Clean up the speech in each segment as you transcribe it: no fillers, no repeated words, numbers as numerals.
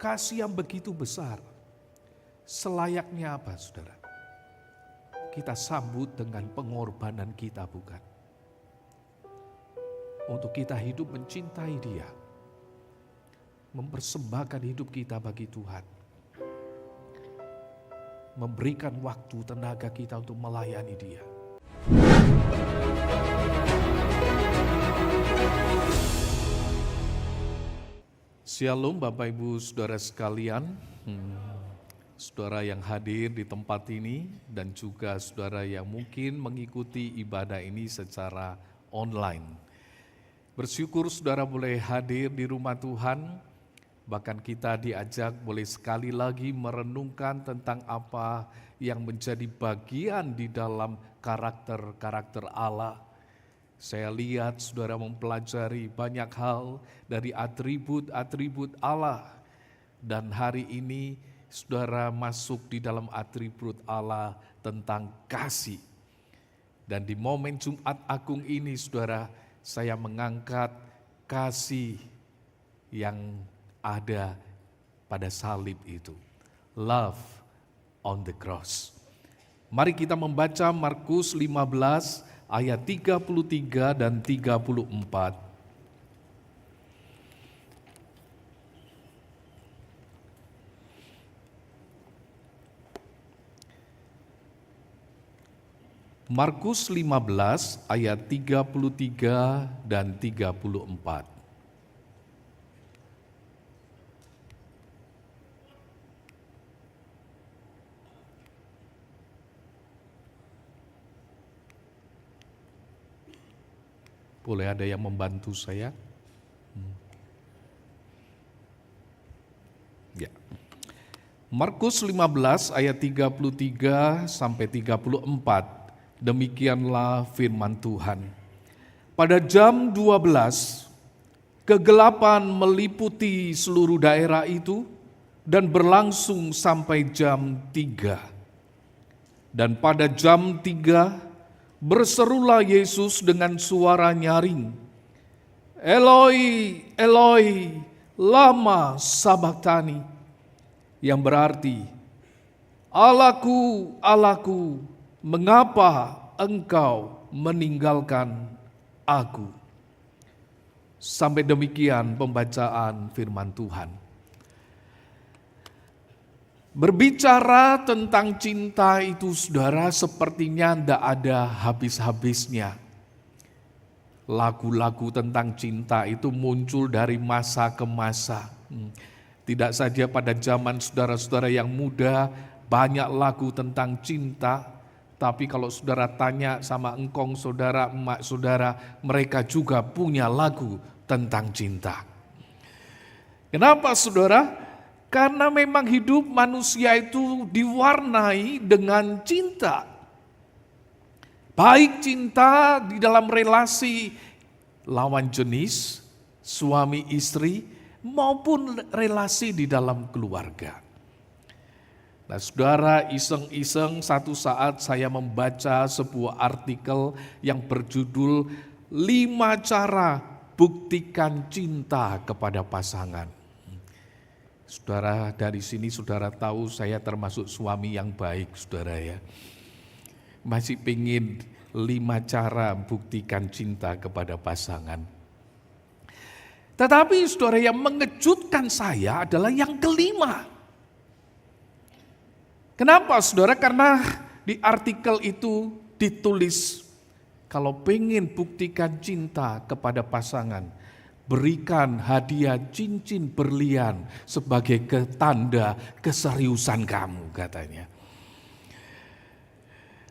kasih yang begitu besar. Selayaknya apa, saudara? Kita sambut dengan pengorbanan kita, bukan? Untuk kita hidup mencintai Dia. Mempersembahkan hidup kita bagi Tuhan. Memberikan waktu, tenaga kita untuk melayani Dia. Shalom Bapak Ibu Saudara sekalian, saudara yang hadir di tempat ini dan juga saudara yang mungkin mengikuti ibadah ini secara online. Bersyukur saudara boleh hadir di rumah Tuhan, bahkan kita diajak boleh sekali lagi merenungkan tentang apa yang menjadi bagian di dalam karakter-karakter Allah. Saya lihat saudara mempelajari banyak hal dari atribut-atribut Allah. Dan hari ini saudara masuk di dalam atribut Allah tentang kasih. Dan di momen Jumat Agung ini saudara, saya mengangkat kasih yang ada pada salib itu. Love on the cross. Mari kita membaca Markus 15 ayat 33 dan 34. Markus 15 ayat 33 dan 34. Boleh ada yang membantu saya? Ya. Markus 15 ayat 33 sampai 34. Demikianlah firman Tuhan. Pada jam 12, kegelapan meliputi seluruh daerah itu dan berlangsung sampai jam 3. Dan pada jam 3, berserulah Yesus dengan suara nyaring, Eloi, Eloi, lama sabachthani, yang berarti, Allahku, Allahku, mengapa engkau meninggalkan aku? Sampai demikian pembacaan firman Tuhan. Berbicara tentang cinta itu saudara sepertinya tidak ada habis-habisnya. Lagu-lagu tentang cinta itu muncul dari masa ke masa. Tidak saja pada zaman saudara-saudara yang muda banyak lagu tentang cinta. Tapi kalau saudara tanya sama engkong saudara, emak saudara, mereka juga punya lagu tentang cinta. Kenapa saudara? Karena memang hidup manusia itu diwarnai dengan cinta. Baik cinta di dalam relasi lawan jenis, suami istri, maupun relasi di dalam keluarga. Nah saudara, iseng-iseng satu saat saya membaca sebuah artikel yang berjudul 5 cara buktikan cinta kepada pasangan. Saudara, dari sini saudara tahu saya termasuk suami yang baik, saudara ya. Masih pengen 5 cara buktikan cinta kepada pasangan. Tetapi saudara, yang mengejutkan saya adalah yang kelima. Kenapa saudara? Karena di artikel itu ditulis, kalau pengen buktikan cinta kepada pasangan, berikan hadiah cincin berlian sebagai tanda keseriusan kamu, katanya.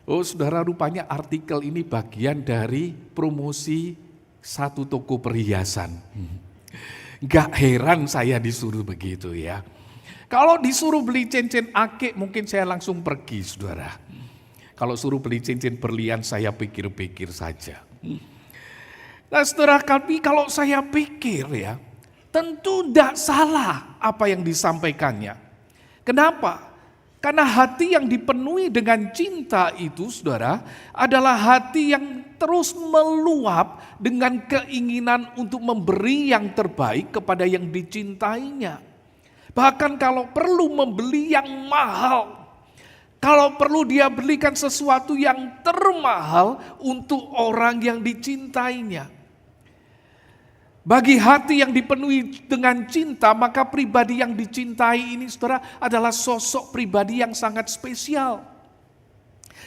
Oh saudara, rupanya artikel ini bagian dari promosi satu toko perhiasan. Gak heran saya disuruh begitu ya. Kalau disuruh beli cincin akik mungkin saya langsung pergi saudara. Kalau suruh beli cincin berlian saya pikir-pikir saja. Nah saudara, kami kalau saya pikir ya, tentu tidak salah apa yang disampaikannya. Kenapa? Karena hati yang dipenuhi dengan cinta itu saudara, adalah hati yang terus meluap dengan keinginan untuk memberi yang terbaik kepada yang dicintainya. Bahkan kalau perlu membeli yang mahal, kalau perlu dia belikan sesuatu yang termahal untuk orang yang dicintainya. Bagi hati yang dipenuhi dengan cinta, maka pribadi yang dicintai ini saudara adalah sosok pribadi yang sangat spesial.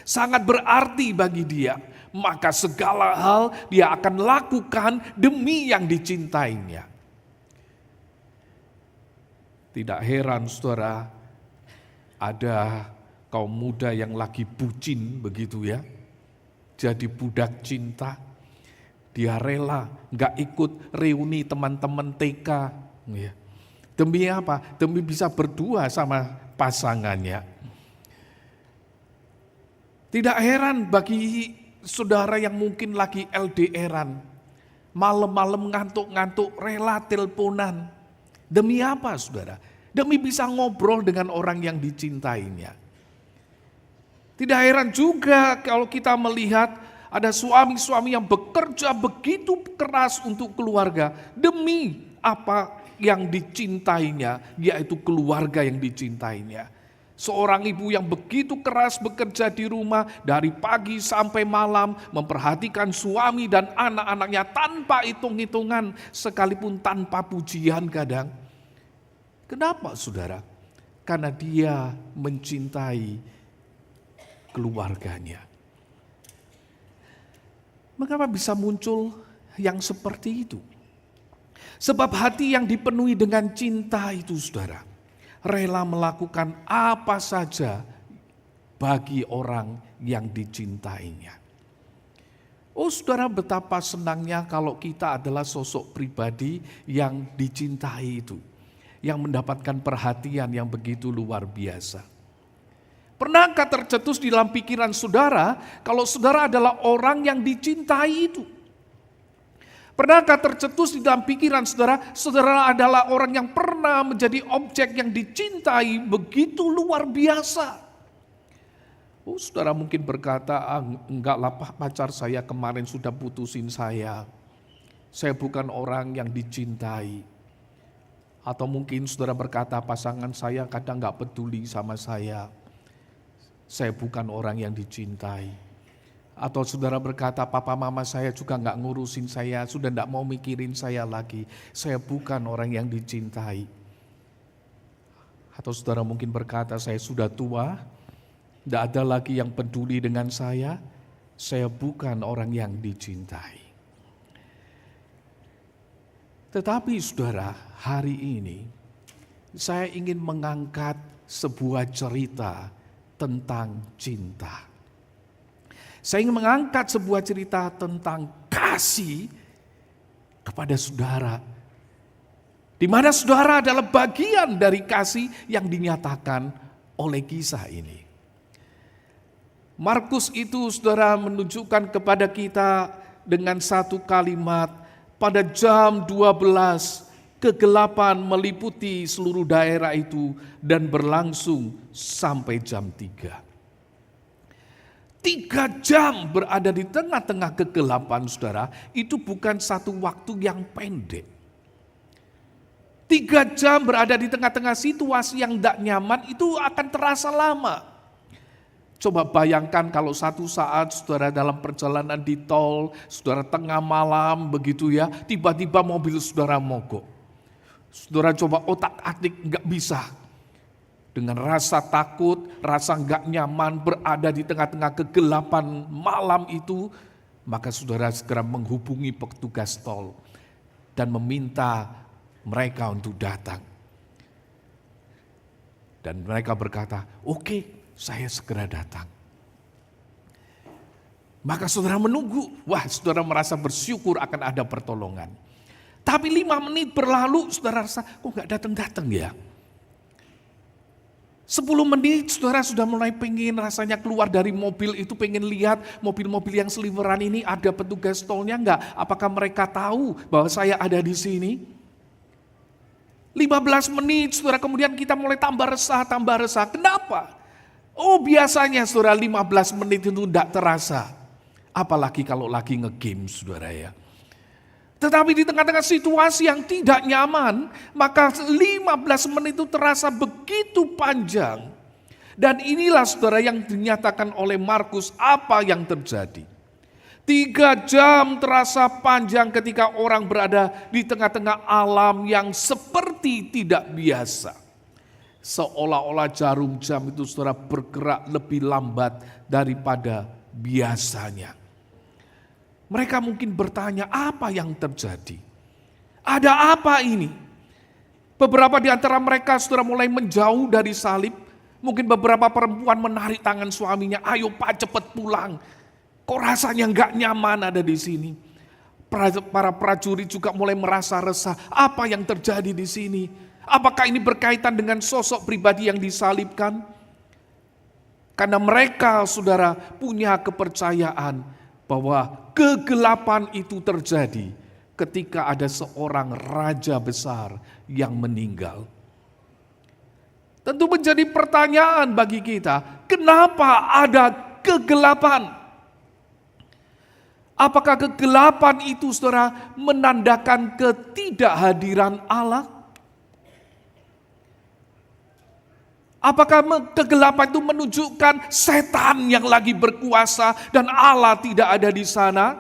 Sangat berarti bagi dia. Maka segala hal dia akan lakukan demi yang dicintainya. Tidak heran saudara, ada kaum muda yang lagi bucin begitu ya. Jadi budak cinta. Dia rela gak ikut reuni teman-teman TK. Ya. Demi apa? Demi bisa berdua sama pasangannya. Tidak heran bagi saudara yang mungkin lagi LDRan. Malam-malam ngantuk-ngantuk rela teleponan. Demi apa saudara? Demi bisa ngobrol dengan orang yang dicintainya. Tidak heran juga kalau kita melihat ada suami-suami yang bekerja begitu keras untuk keluarga. Demi apa yang dicintainya, yaitu keluarga yang dicintainya. Seorang ibu yang begitu keras bekerja di rumah dari pagi sampai malam, memperhatikan suami dan anak-anaknya tanpa hitung-hitungan, sekalipun tanpa pujian kadang. Kenapa saudara? Karena dia mencintai keluarganya. Mengapa bisa muncul yang seperti itu? Sebab hati yang dipenuhi dengan cinta itu saudara, rela melakukan apa saja bagi orang yang dicintainya. Oh saudara, betapa senangnya kalau kita adalah sosok pribadi yang dicintai itu. Yang mendapatkan perhatian yang begitu luar biasa. Pernahkah tercetus di dalam pikiran saudara kalau saudara adalah orang yang dicintai itu? Pernahkah tercetus di dalam pikiran saudara, saudara adalah orang yang pernah menjadi objek yang dicintai begitu luar biasa? Oh, saudara mungkin berkata, enggaklah pacar saya kemarin sudah putusin saya. Saya bukan orang yang dicintai. Atau mungkin saudara berkata, pasangan saya kadang enggak peduli sama saya. Saya bukan orang yang dicintai. Atau saudara berkata, papa mama saya juga enggak ngurusin saya, sudah enggak mau mikirin saya lagi. Saya bukan orang yang dicintai. Atau saudara mungkin berkata, saya sudah tua, enggak ada lagi yang peduli dengan saya bukan orang yang dicintai. Tetapi saudara, hari ini saya ingin mengangkat sebuah cerita tentang cinta. Saya ingin mengangkat sebuah cerita tentang kasih kepada saudara. Di mana saudara adalah bagian dari kasih yang dinyatakan oleh kisah ini. Markus itu saudara menunjukkan kepada kita dengan satu kalimat, pada jam 12 kegelapan meliputi seluruh daerah itu dan berlangsung sampai jam 3. 3 jam berada di tengah-tengah kegelapan saudara, itu bukan satu waktu yang pendek. 3 jam berada di tengah-tengah situasi yang tidak nyaman itu akan terasa lama. Coba bayangkan kalau satu saat saudara dalam perjalanan di tol, saudara tengah malam begitu ya, tiba-tiba mobil saudara mogok. Saudara coba otak-atik enggak bisa. Dengan rasa takut, rasa enggak nyaman berada di tengah-tengah kegelapan malam itu, maka saudara segera menghubungi petugas tol dan meminta mereka untuk datang. Dan mereka berkata, oke, saya segera datang. Maka saudara menunggu. Wah, saudara merasa bersyukur akan ada pertolongan. Tapi 5 menit berlalu, saudara rasa kok gak datang-datang ya. 10 menit saudara sudah mulai pengen rasanya keluar dari mobil itu, pengen lihat mobil-mobil yang seliweran ini ada petugas tolnya enggak. Apakah mereka tahu bahwa saya ada di sini? 15 menit saudara kemudian kita mulai tambah resah. Kenapa? Oh biasanya saudara 15 menit itu tidak terasa. Apalagi kalau lagi nge-game saudara ya. Tetapi di tengah-tengah situasi yang tidak nyaman, maka 15 menit itu terasa begitu panjang. Dan inilah saudara yang dinyatakan oleh Markus apa yang terjadi. 3 jam terasa panjang ketika orang berada di tengah-tengah alam yang seperti tidak biasa. Seolah-olah jarum jam itu saudara bergerak lebih lambat daripada biasanya. Mereka mungkin bertanya, apa yang terjadi? Ada apa ini? Beberapa di antara mereka sudah mulai menjauh dari salib. Mungkin beberapa perempuan menarik tangan suaminya, ayo Pak cepat pulang. Kok rasanya nggak nyaman ada di sini? Para prajurit juga mulai merasa resah. Apa yang terjadi di sini? Apakah ini berkaitan dengan sosok pribadi yang disalibkan? Karena mereka, saudara, punya kepercayaan bahwa kegelapan itu terjadi ketika ada seorang raja besar yang meninggal. Tentu menjadi pertanyaan bagi kita, kenapa ada kegelapan? Apakah kegelapan itu saudara menandakan ketidakhadiran Allah? Apakah kegelapan itu menunjukkan setan yang lagi berkuasa dan Allah tidak ada di sana?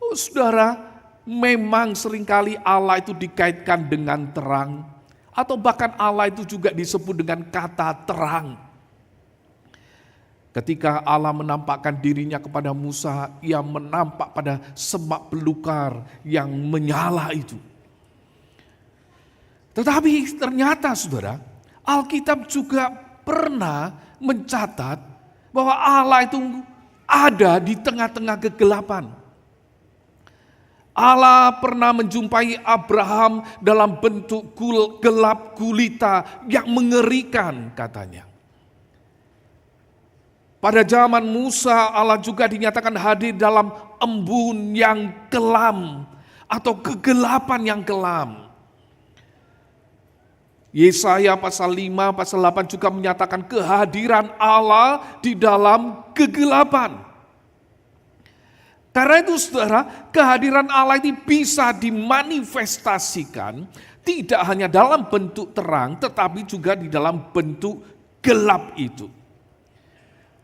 Oh, saudara, memang seringkali Allah itu dikaitkan dengan terang, atau bahkan Allah itu juga disebut dengan kata terang. Ketika Allah menampakkan dirinya kepada Musa, ia menampak pada semak belukar yang menyala itu. Tetapi ternyata saudara, Alkitab juga pernah mencatat bahwa Allah itu ada di tengah-tengah kegelapan. Allah pernah menjumpai Abraham dalam bentuk gelap gulita yang mengerikan katanya. Pada zaman Musa Allah juga dinyatakan hadir dalam embun yang kelam atau kegelapan yang kelam. Yesaya pasal 5, pasal 8 juga menyatakan kehadiran Allah di dalam kegelapan. Karena itu saudara, kehadiran Allah ini bisa dimanifestasikan tidak hanya dalam bentuk terang, tetapi juga di dalam bentuk gelap itu.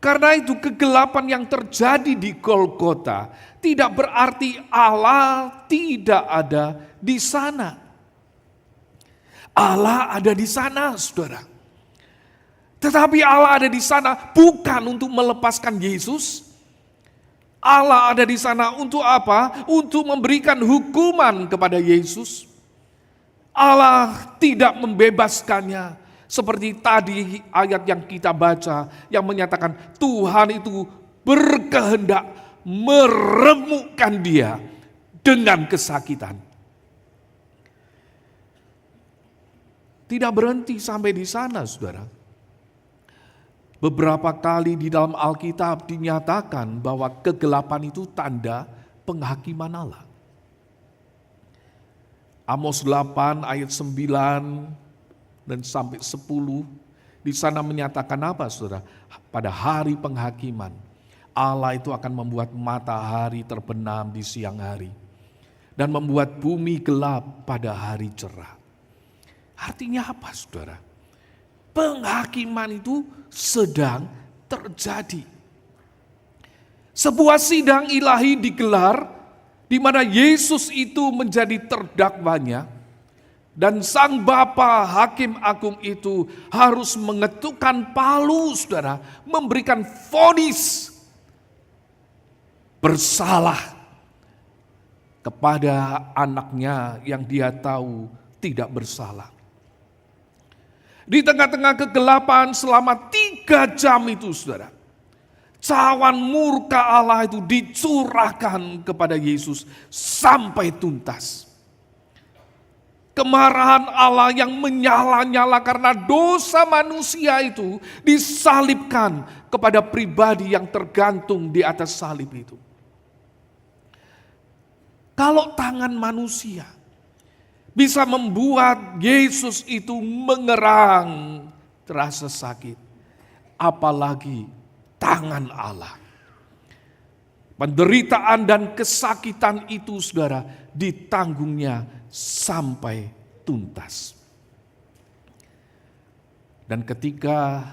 Karena itu kegelapan yang terjadi di Golgota tidak berarti Allah tidak ada di sana. Allah ada di sana, saudara. Tetapi Allah ada di sana bukan untuk melepaskan Yesus. Allah ada di sana untuk apa? Untuk memberikan hukuman kepada Yesus. Allah tidak membebaskannya. Seperti tadi ayat yang kita baca yang menyatakan Tuhan itu berkehendak meremukkan dia dengan kesakitan. Tidak berhenti sampai di sana, saudara. Beberapa kali di dalam Alkitab dinyatakan bahwa kegelapan itu tanda penghakiman Allah. Amos 8 ayat 9 dan sampai 10, di sana menyatakan apa, saudara? Pada hari penghakiman, Allah itu akan membuat matahari terbenam di siang hari dan membuat bumi gelap pada hari cerah. Artinya apa, saudara? Penghakiman itu sedang terjadi. Sebuah sidang ilahi digelar di mana Yesus itu menjadi terdakwanya dan Sang Bapa Hakim Agung itu harus mengetukkan palu, saudara, memberikan vonis bersalah kepada anaknya yang dia tahu tidak bersalah. Di tengah-tengah kegelapan selama 3 jam itu, saudara, cawan murka Allah itu dicurahkan kepada Yesus sampai tuntas. Kemarahan Allah yang menyala-nyala karena dosa manusia itu disalibkan kepada pribadi yang tergantung di atas salib itu. Kalau tangan manusia bisa membuat Yesus itu mengerang, terasa sakit, apalagi tangan Allah. Penderitaan dan kesakitan itu saudara ditanggungnya sampai tuntas. Dan ketika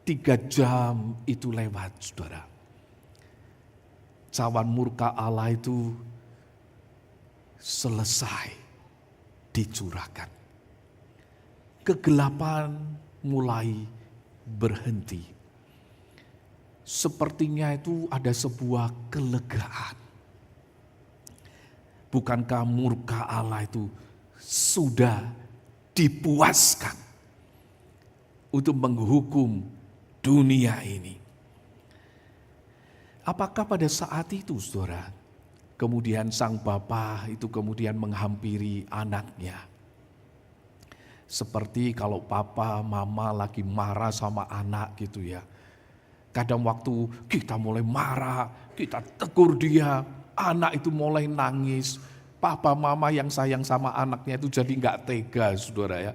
3 jam itu lewat saudara, cawan murka Allah itu selesai dicurahkan. Kegelapan mulai berhenti. Sepertinya itu ada sebuah kelegaan. Bukankah murka Allah itu sudah dipuaskan untuk menghukum dunia ini? Apakah pada saat itu saudara, kemudian sang bapa itu kemudian menghampiri anaknya? Seperti kalau papa mama lagi marah sama anak gitu ya. Kadang waktu kita mulai marah, kita tegur dia, anak itu mulai nangis. Papa mama yang sayang sama anaknya itu jadi nggak tega saudara ya.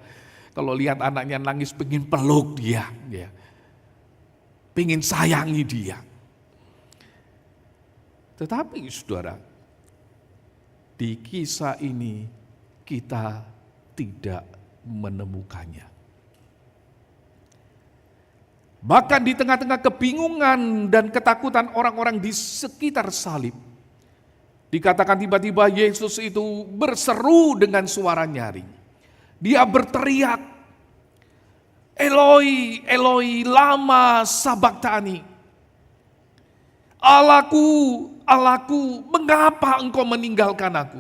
Kalau lihat anaknya nangis pengen peluk dia, ya. Pengen sayangi dia. Tetapi saudara, di kisah ini kita tidak menemukannya. Bahkan di tengah-tengah kebingungan dan ketakutan orang-orang di sekitar salib, dikatakan tiba-tiba Yesus itu berseru dengan suara nyaring. Dia berteriak, Eloi, Eloi, lama sabachthani. Allahku, Allahku, mengapa engkau meninggalkan aku?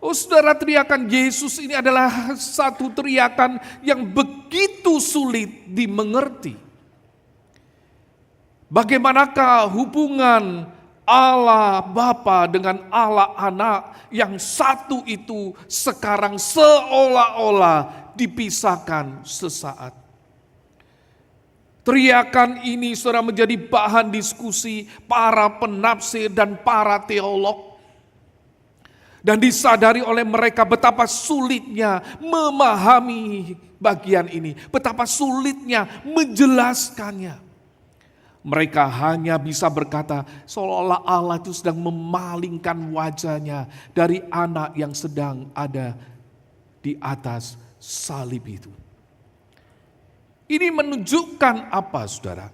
Oh saudara, teriakan Yesus ini adalah satu teriakan yang begitu sulit dimengerti. Bagaimanakah hubungan Allah Bapa dengan Allah Anak yang satu itu sekarang seolah-olah dipisahkan sesaat. Teriakan ini saudara menjadi bahan diskusi para penafsir dan para teolog. Dan disadari oleh mereka betapa sulitnya memahami bagian ini. Betapa sulitnya menjelaskannya. Mereka hanya bisa berkata seolah-olah Allah itu sedang memalingkan wajahnya dari anak yang sedang ada di atas salib itu. Ini menunjukkan apa saudara?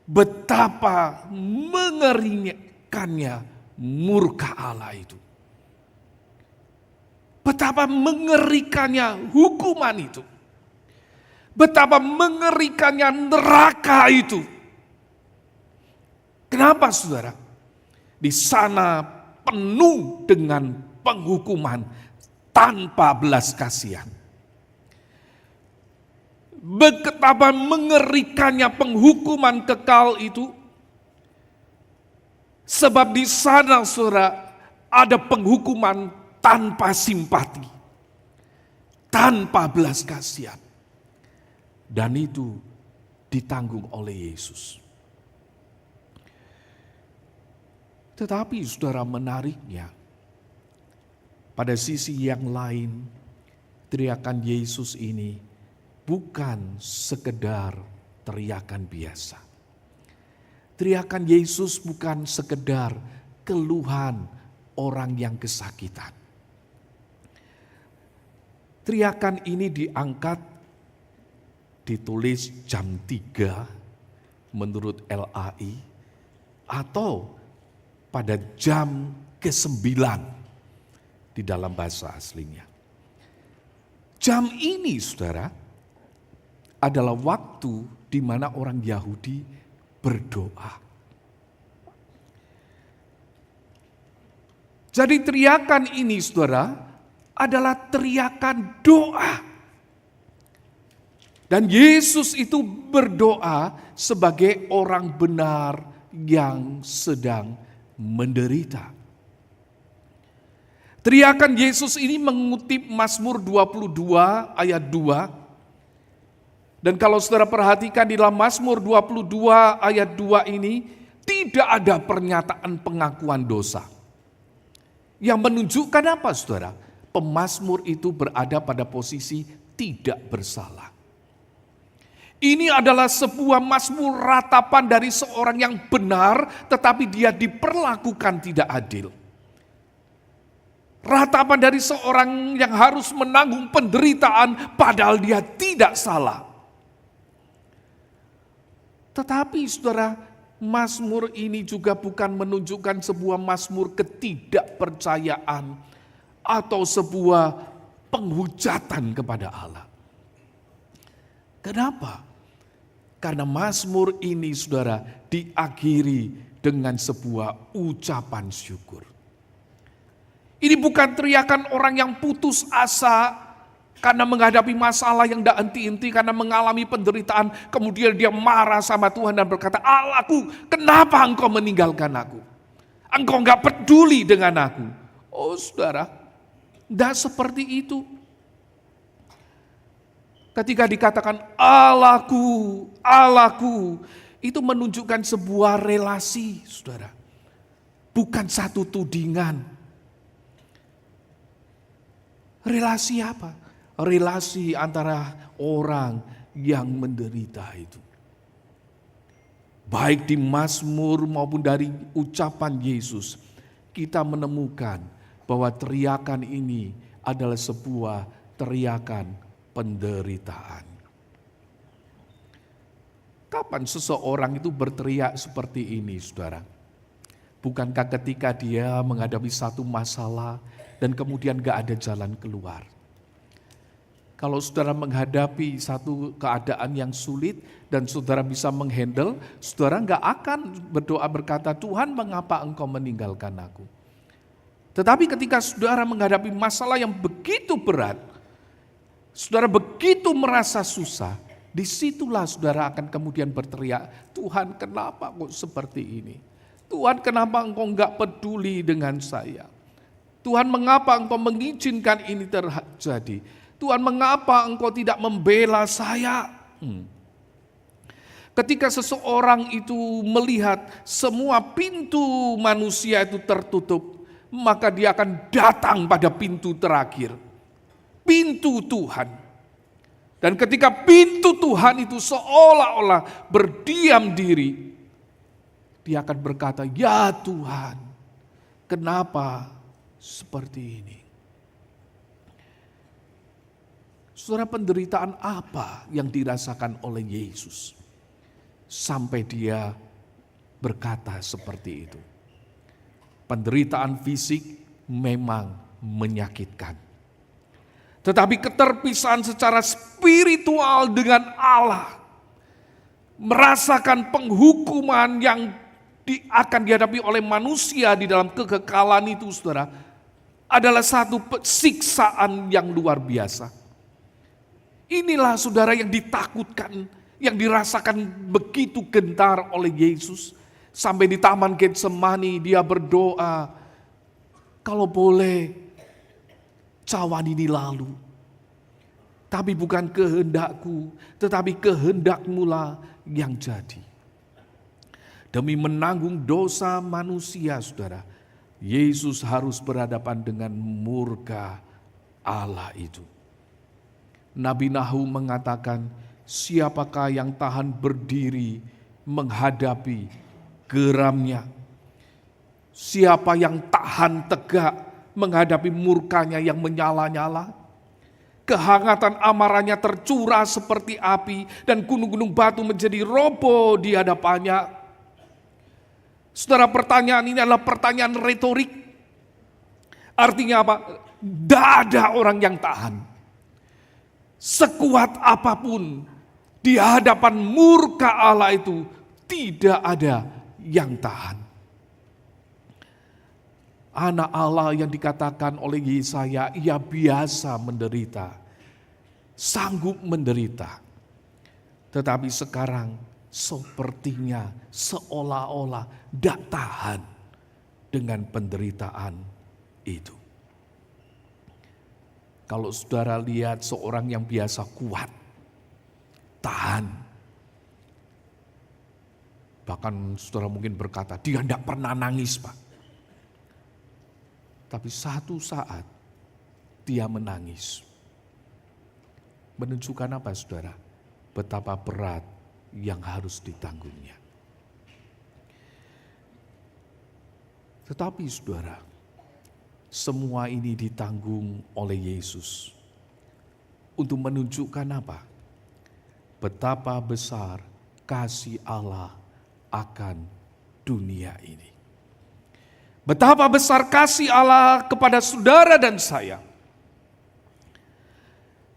Betapa mengerikannya murka Allah itu. Betapa mengerikannya hukuman itu. Betapa mengerikannya neraka itu. Kenapa saudara? Di sana penuh dengan penghukuman tanpa belas kasihan. Betapa mengerikannya penghukuman kekal itu. Sebab di sana saudara ada penghukuman tanpa simpati, tanpa belas kasihan. Dan itu ditanggung oleh Yesus. Tetapi saudara, menariknya, pada sisi yang lain, teriakan Yesus ini bukan sekedar teriakan biasa. Teriakan Yesus bukan sekedar keluhan orang yang kesakitan. Teriakan ini diangkat, ditulis jam 3 menurut LAI atau pada jam ke-9 di dalam bahasa aslinya. Jam ini saudara adalah waktu di mana orang Yahudi berdoa. Jadi teriakan ini saudara adalah teriakan doa. Dan Yesus itu berdoa sebagai orang benar yang sedang menderita. Teriakan Yesus ini mengutip Mazmur 22 ayat 2. Dan kalau saudara perhatikan di dalam Mazmur 22 ayat 2 ini tidak ada pernyataan pengakuan dosa. Yang menunjukkan apa saudara? Pemazmur itu berada pada posisi tidak bersalah. Ini adalah sebuah mazmur ratapan dari seorang yang benar, tetapi dia diperlakukan tidak adil. Ratapan dari seorang yang harus menanggung penderitaan, padahal dia tidak salah. Tetapi saudara, mazmur ini juga bukan menunjukkan sebuah mazmur ketidakpercayaan atau sebuah penghujatan kepada Allah. Kenapa? Karena mazmur ini saudara diakhiri dengan sebuah ucapan syukur. Ini bukan teriakan orang yang putus asa karena menghadapi masalah yang tidak henti-henti, karena mengalami penderitaan. Kemudian dia marah sama Tuhan dan berkata, Allahku, kenapa engkau meninggalkan aku? Engkau enggak peduli dengan aku. Oh saudara, tidak seperti itu. Ketika dikatakan Allahku, Allahku, itu menunjukkan sebuah relasi, saudara. Bukan satu tudingan. Relasi apa? Relasi antara orang yang menderita itu. Baik di Mazmur maupun dari ucapan Yesus, kita menemukan bahwa teriakan ini adalah sebuah teriakan penderitaan. Kapan seseorang itu berteriak seperti ini, saudara? Bukankah ketika dia menghadapi satu masalah dan kemudian gak ada jalan keluar? Kalau saudara menghadapi satu keadaan yang sulit dan saudara bisa menghandle, saudara gak akan berdoa berkata, Tuhan mengapa engkau meninggalkan aku? Tetapi ketika saudara menghadapi masalah yang begitu berat, saudara begitu merasa susah, disitulah saudara akan kemudian berteriak, Tuhan kenapa kok seperti ini? Tuhan kenapa engkau enggak peduli dengan saya? Tuhan mengapa engkau mengizinkan ini terjadi? Tuhan mengapa engkau tidak membela saya? Ketika seseorang itu melihat semua pintu manusia itu tertutup, maka dia akan datang pada pintu terakhir. Pintu Tuhan. Dan ketika pintu Tuhan itu seolah-olah berdiam diri, dia akan berkata, ya Tuhan, kenapa seperti ini? Saudara, penderitaan apa yang dirasakan oleh Yesus sampai dia berkata seperti itu? Penderitaan fisik memang menyakitkan. Tetapi keterpisahan secara spiritual dengan Allah, merasakan penghukuman yang akan dihadapi oleh manusia di dalam kekekalan itu, saudara, adalah satu siksaan yang luar biasa. Inilah saudara yang ditakutkan, yang dirasakan begitu gentar oleh Yesus. Sampai di Taman Getsemani dia berdoa, kalau boleh cawan ini lalu, tapi bukan kehendakku, tetapi kehendakmu lah yang jadi. Demi menanggung dosa manusia, saudara, Yesus harus berhadapan dengan murka Allah itu. Nabi Nahum mengatakan, siapakah yang tahan berdiri menghadapi geramnya? Siapa yang tahan tegak menghadapi murkanya yang menyala-nyala? Kehangatan amarahnya tercurah seperti api dan gunung-gunung batu menjadi roboh di hadapannya. Saudara, pertanyaan ini adalah pertanyaan retorik. Artinya apa? Tidak ada orang yang tahan. Sekuat apapun di hadapan murka Allah itu, tidak ada yang tahan. Anak Allah yang dikatakan oleh Yesaya, ia biasa menderita, sanggup menderita. Tetapi sekarang sepertinya seolah-olah tidak tahan dengan penderitaan itu. Kalau saudara lihat seorang yang biasa kuat, tahan. Bahkan saudara mungkin berkata, dia tidak pernah nangis, Pak. Tapi satu saat dia menangis. Menunjukkan apa, saudara? betapa berat yang harus ditanggungnya. Tetapi saudara, semua ini ditanggung oleh Yesus untuk menunjukkan apa? Betapa besar kasih Allah akan dunia ini. Betapa besar kasih Allah kepada saudara dan saya.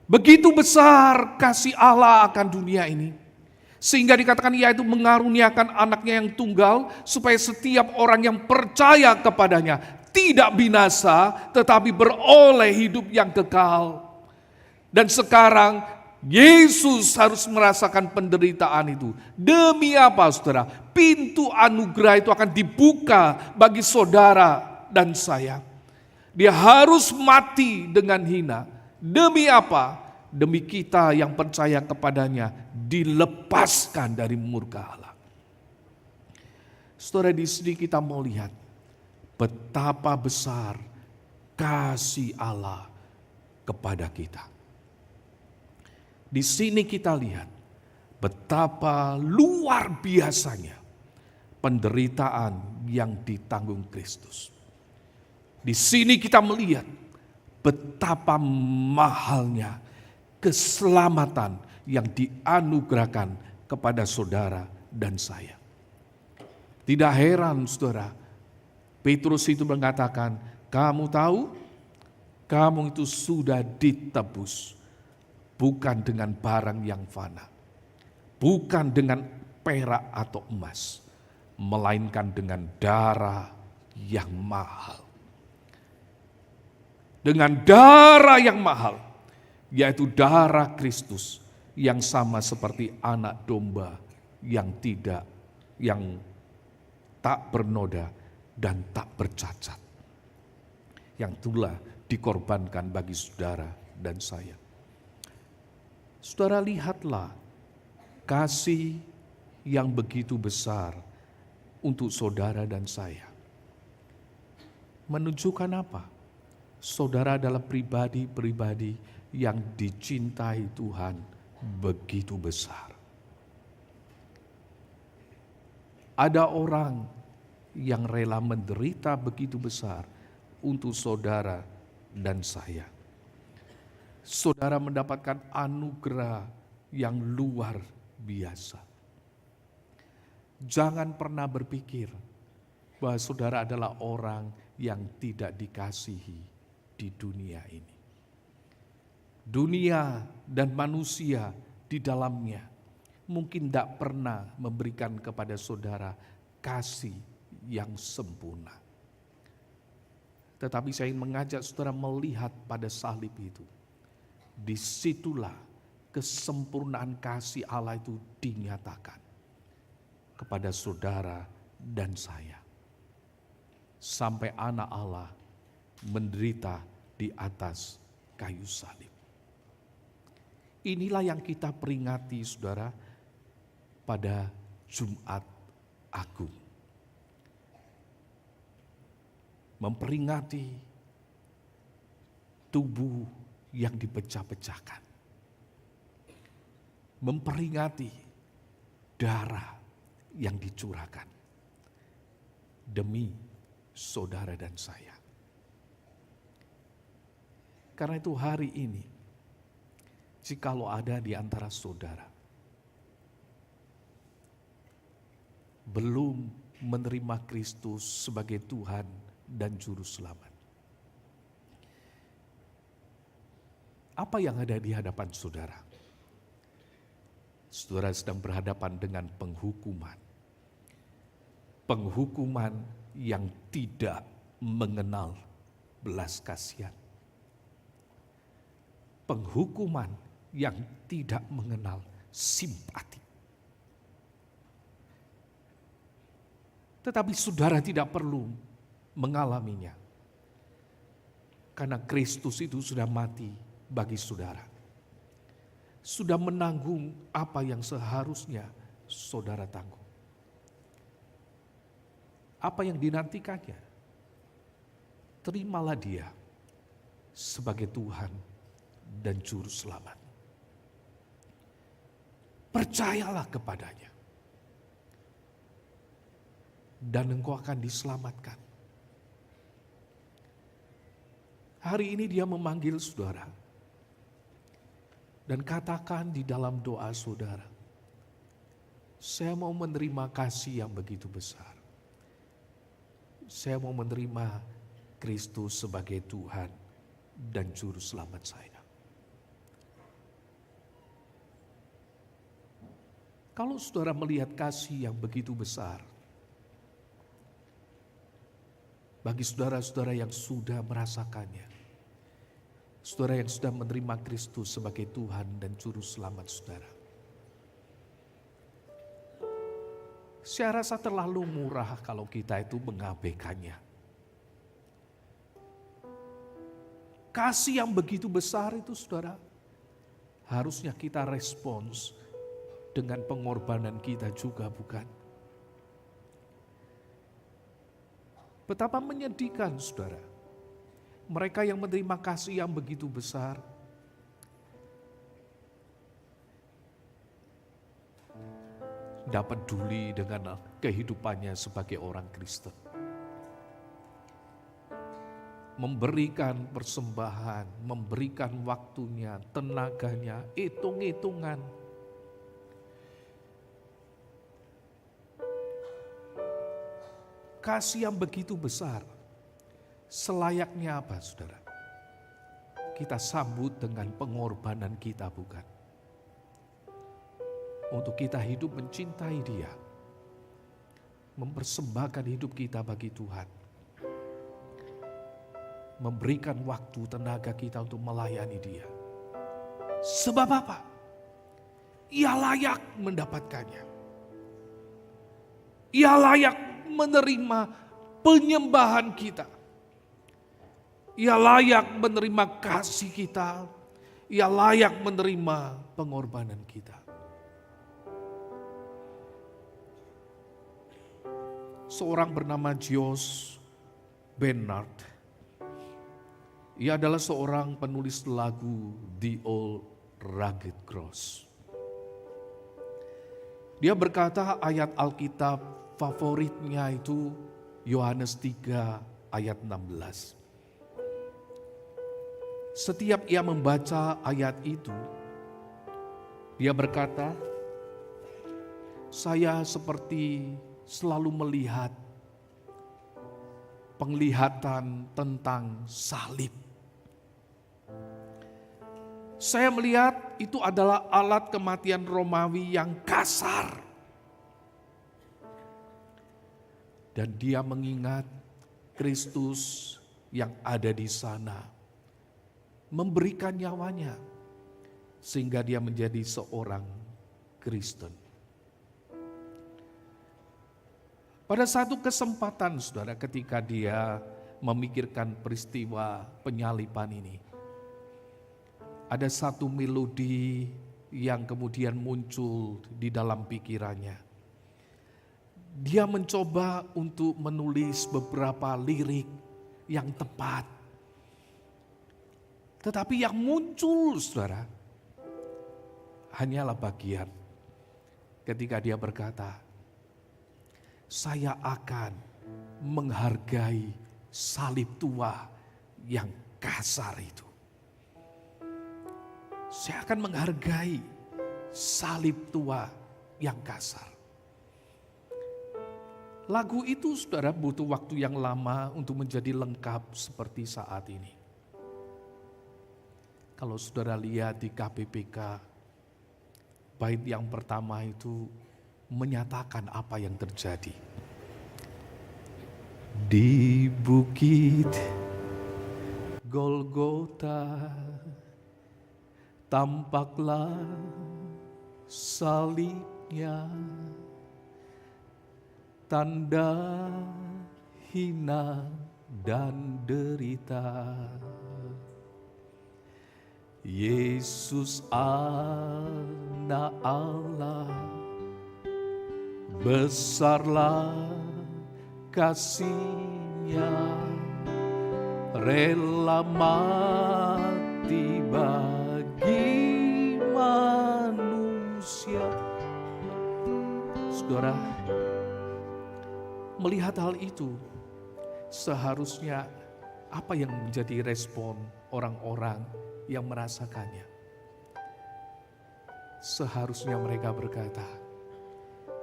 Begitu besar kasih Allah akan dunia ini, sehingga dikatakan Ia itu mengaruniakan anaknya yang tunggal, supaya setiap orang yang percaya kepadanya tidak binasa, tetapi beroleh hidup yang kekal. Dan sekarang Yesus harus merasakan penderitaan itu. Demi apa saudara? Pintu anugerah itu akan dibuka bagi saudara dan saya. Dia harus mati dengan hina. Demi apa? Demi kita yang percaya kepadanya dilepaskan dari murka Allah. Saudara, di sini kita melihat betapa besar kasih Allah kepada kita. Di sini kita lihat betapa luar biasanya penderitaan yang ditanggung Kristus. Di sini kita melihat betapa mahalnya keselamatan yang dianugerahkan kepada saudara dan saya. Tidak heran saudara, Petrus itu mengatakan, kamu tahu, kamu itu sudah ditebus. Bukan dengan barang yang fana, bukan dengan perak atau emas, melainkan dengan darah yang mahal. Dengan darah yang mahal, yaitu darah Kristus yang sama seperti anak domba yang tak bernoda dan tak bercacat. Yang itulah dikorbankan bagi saudara dan saya. Saudara, lihatlah kasih yang begitu besar untuk saudara dan saya. Menunjukkan apa? Saudara adalah pribadi-pribadi yang dicintai Tuhan begitu besar. Ada orang yang rela menderita begitu besar untuk saudara dan saya. Saudara mendapatkan anugerah yang luar biasa. Jangan pernah berpikir bahwa saudara adalah orang yang tidak dikasihi di dunia ini. Dunia dan manusia di dalamnya mungkin tidak pernah memberikan kepada saudara kasih yang sempurna. Tetapi saya ingin mengajak saudara melihat pada salib itu. Disitulah kesempurnaan kasih Allah itu dinyatakan kepada saudara dan saya. Sampai anak Allah menderita di atas kayu salib. Inilah yang kita peringati saudara pada Jumat Agung. Memperingati tubuh yang dipecah-pecahkan. Memperingati darah yang dicurahkan demi saudara dan saya. Karena itu hari ini, jikalau ada di antara saudara belum menerima Kristus sebagai Tuhan dan Juru Selamat, apa yang ada di hadapan saudara? Saudara sedang berhadapan dengan penghukuman. Penghukuman yang tidak mengenal belas kasihan. Penghukuman yang tidak mengenal simpati. Tetapi saudara tidak perlu mengalaminya. Karena Kristus itu sudah mati bagi saudara. Sudah menanggung apa yang seharusnya saudara tanggung. Apa yang dinantikannya? Terimalah Dia sebagai Tuhan dan Juru Selamat. Percayalah kepadanya. Dan engkau akan diselamatkan. Hari ini dia memanggil saudara. Dan katakan di dalam doa saudara, saya mau menerima kasih yang begitu besar. Saya mau menerima Kristus sebagai Tuhan dan Juru Selamat saya. Kalau saudara melihat kasih yang begitu besar, bagi saudara-saudara yang sudah merasakannya, saudara yang sudah menerima Kristus sebagai Tuhan dan Juru Selamat saudara, saya rasa terlalu murah kalau kita itu mengabaikannya. Kasih yang begitu besar itu saudara, harusnya kita respons dengan pengorbanan kita juga, bukan? Betapa menyedihkan saudara, mereka yang menerima kasih yang begitu besar, dapat peduli dengan kehidupannya sebagai orang Kristen. Memberikan persembahan, memberikan waktunya, tenaganya, hitung-hitungan. Kasih yang begitu besar, selayaknya apa saudara? Kita sambut dengan pengorbanan kita, bukan? Untuk kita hidup mencintai Dia, mempersembahkan hidup kita bagi Tuhan, memberikan waktu tenaga kita untuk melayani Dia. Sebab apa? Ia layak mendapatkannya. Ia layak menerima penyembahan kita. Ia layak menerima kasih kita. Ia layak menerima pengorbanan kita. Seorang bernama Josh Bernard. Ia adalah seorang penulis lagu The Old Rugged Cross. Dia berkata ayat Alkitab favoritnya itu Yohanes 3 ayat 16. Setiap ia membaca ayat itu, dia berkata, saya seperti selalu melihat penglihatan tentang salib. Saya melihat itu adalah alat kematian Romawi yang kasar. Dan dia mengingat Kristus yang ada di sana, memberikan nyawanya, sehingga dia menjadi seorang Kristen. Pada satu kesempatan saudara, ketika dia memikirkan peristiwa penyaliban ini, ada satu melodi yang kemudian muncul di dalam pikirannya. Dia mencoba untuk menulis beberapa lirik yang tepat. Tetapi yang muncul saudara, hanyalah bagian ketika dia berkata, saya akan menghargai salib tua yang kasar itu. Saya akan menghargai salib tua yang kasar. Lagu itu saudara butuh waktu yang lama untuk menjadi lengkap seperti saat ini. Kalau saudara lihat di KPPK, bait yang pertama itu menyatakan apa yang terjadi. Di bukit Golgota tampaklah salibnya, tanda hina dan derita. Yesus anak Allah, besarlah kasih-Nya, rela mati bagi manusia. Saudara, melihat hal itu, seharusnya apa yang menjadi respon orang-orang yang merasakannya? Seharusnya mereka berkata,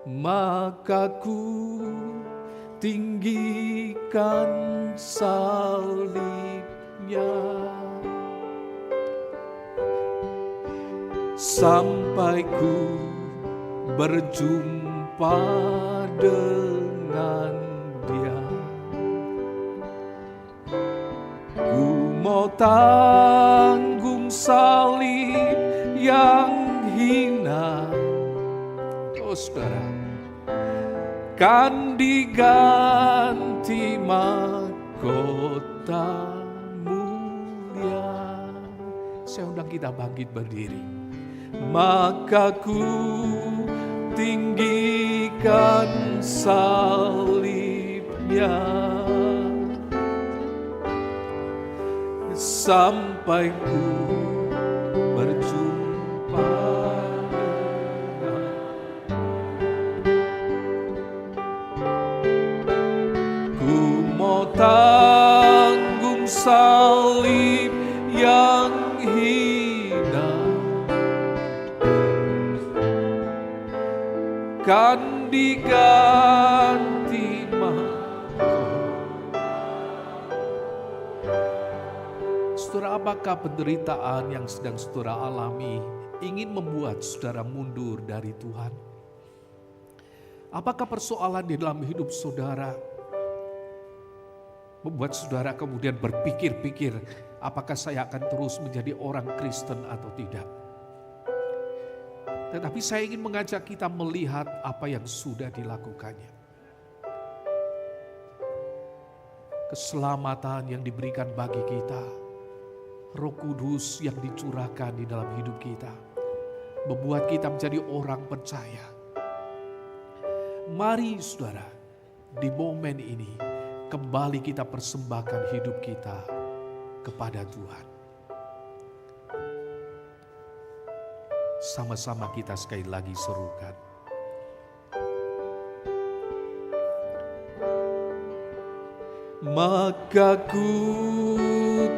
maka ku tinggikan salibnya sampai ku berjumpa dengan Dia. Ku mau tanggung salib yang hina, oh saudara, kan diganti mahkota mulia. Saya undang kita bangkit berdiri. Maka ku tinggikan salibnya sampai ku berjumpa dengan. Ku mau tanggung salib yang hina, kan diganti mahkota. Saudara, apakah penderitaan yang sedang saudara alami ingin membuat saudara mundur dari Tuhan? Apakah persoalan di dalam hidup saudara membuat saudara kemudian berpikir-pikir, apakah saya akan terus menjadi orang Kristen atau tidak? Tetapi saya ingin mengajak kita melihat apa yang sudah dilakukannya. Keselamatan yang diberikan bagi kita, Roh Kudus yang dicurahkan di dalam hidup kita, membuat kita menjadi orang percaya. Mari saudara, di momen ini kembali kita persembahkan hidup kita kepada Tuhan. Sama-sama kita sekali lagi serukan. Maka ku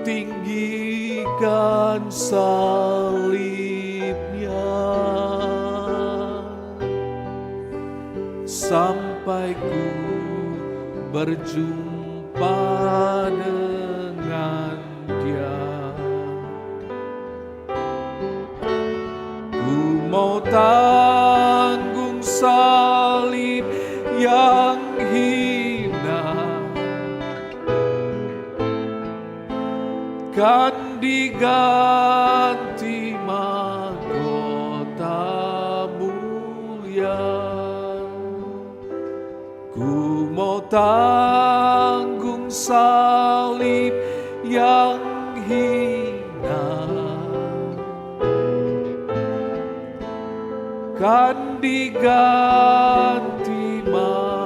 tinggikan salibnya sampai ku berjumpa dengan Dia. Ku mau tanggung salib yang hina, kan diganti mahkota mulia. Ku mau tanggung salib yang hina, kan diganti mahkota